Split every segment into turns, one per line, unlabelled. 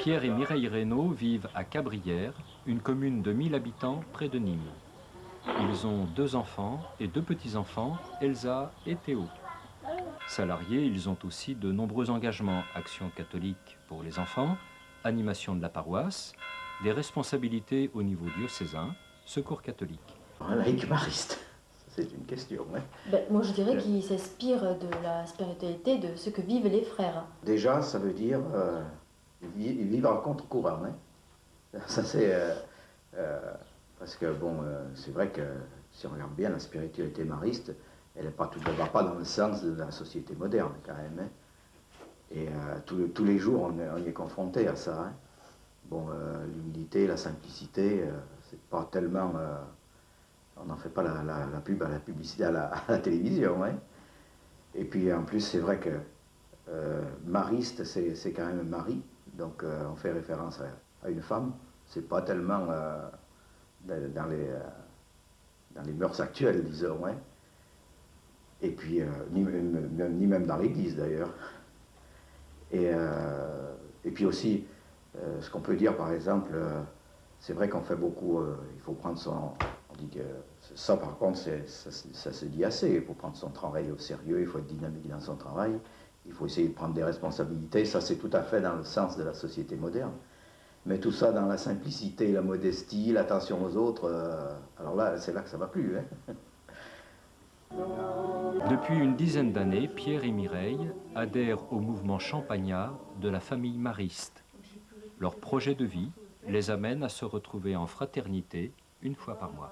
Pierre et Mireille Reynaud vivent à Cabrières, une commune de 1000 habitants près de Nîmes. Ils ont 2 enfants et 2 petits-enfants, Elsa et Théo. Salariés, ils ont aussi de nombreux engagements, Action catholique pour les enfants, animation de la paroisse, des responsabilités au niveau diocésain, secours catholique.
Un laïc mariste, c'est une question. Hein.
Moi je dirais qu'il s'inspire de la spiritualité de ce que vivent les frères.
Déjà, ça veut dire vivre en contre-courant. Hein. Ça c'est parce que bon, c'est vrai que si on regarde bien la spiritualité mariste, elle ne va pas dans le sens de la société moderne quand même. Hein. Et tous les jours, on y est confronté à ça. Hein. Bon, l'humilité, la simplicité, c'est pas tellement. On n'en fait pas la pub à la publicité à la télévision. Hein. Et puis en plus, c'est vrai que mariste, c'est quand même mari, donc on fait référence à une femme. C'est pas tellement dans les mœurs actuelles, disons. Hein. Et puis, ni même dans l'église d'ailleurs. Et puis aussi, ce qu'on peut dire par exemple, c'est vrai qu'on fait beaucoup, il faut prendre son... On dit que ça par contre, ça se dit assez, il faut prendre son travail au sérieux, il faut être dynamique dans son travail, il faut essayer de prendre des responsabilités, ça c'est tout à fait dans le sens de la société moderne. Mais tout ça dans la simplicité, la modestie, l'attention aux autres, alors là, c'est là que ça va plus. Hein.
Depuis une dizaine d'années, Pierre et Mireille adhèrent au mouvement champagnard de la famille mariste. Leur projet de vie les amène à se retrouver en fraternité une fois par mois.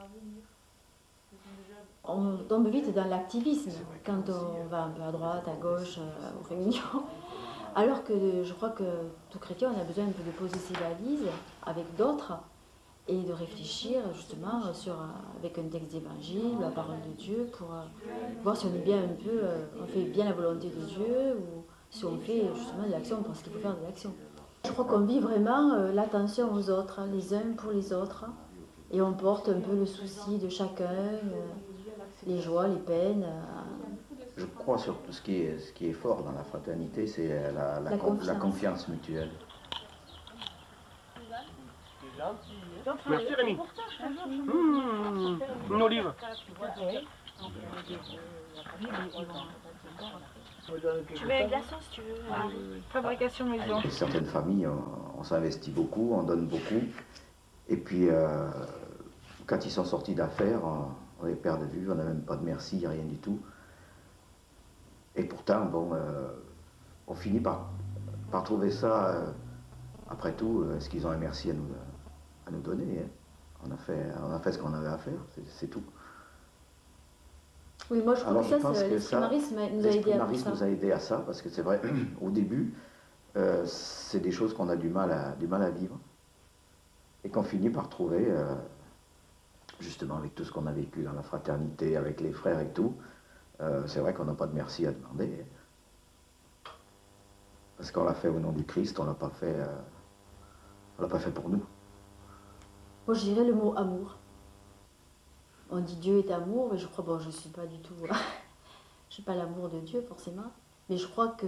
On tombe vite dans l'activisme quand on va un peu à droite, à gauche, aux réunions. Alors que je crois que tout chrétien, on a besoin un peu de poser ses valises avec d'autres et de réfléchir justement avec un texte d'évangile, la parole de Dieu, pour voir si on est bien un peu, on fait bien la volonté de Dieu ou si on fait justement de l'action parce qu'il faut faire de l'action. Je crois qu'on vit vraiment l'attention aux autres, les uns pour les autres, et on porte un peu le souci de chacun, les joies, les peines.
Je crois surtout ce qui est fort dans la fraternité, c'est la confiance mutuelle.
Merci Rémi. Une olive.
Tu mets un glaçon si tu veux. Fabrication maison.
Avec certaines familles, on s'investit beaucoup, on donne beaucoup. Et puis, quand ils sont sortis d'affaires, on les perd de vue, on n'a même pas de merci, rien du tout. Et pourtant, bon, on finit par trouver ça, après tout, est-ce qu'ils ont un merci à nous donner. Hein. On a fait ce qu'on avait à faire, c'est tout.
Oui, moi je crois que ça, l'esprit mariste nous a aidé à ça.
L'esprit mariste nous a aidé à ça, parce que c'est vrai, au début, c'est des choses qu'on a du mal à vivre, et qu'on finit par trouver, justement avec tout ce qu'on a vécu dans la fraternité, avec les frères et tout, c'est vrai qu'on n'a pas de merci à demander. Hein. Parce qu'on l'a fait au nom du Christ, on l'a pas fait pour nous.
Moi, je dirais le mot amour. On dit Dieu est amour, mais je crois, bon, je ne suis pas du tout... je ne suis pas l'amour de Dieu, forcément. Mais je crois que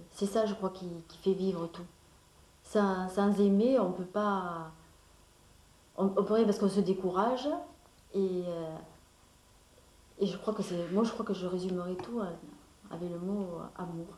c'est ça, je crois, qui fait vivre tout. Sans aimer, on ne peut pas... On pourrait, parce qu'on se décourage. Et je crois que c'est... Moi, je crois que je résumerai tout avec le mot amour.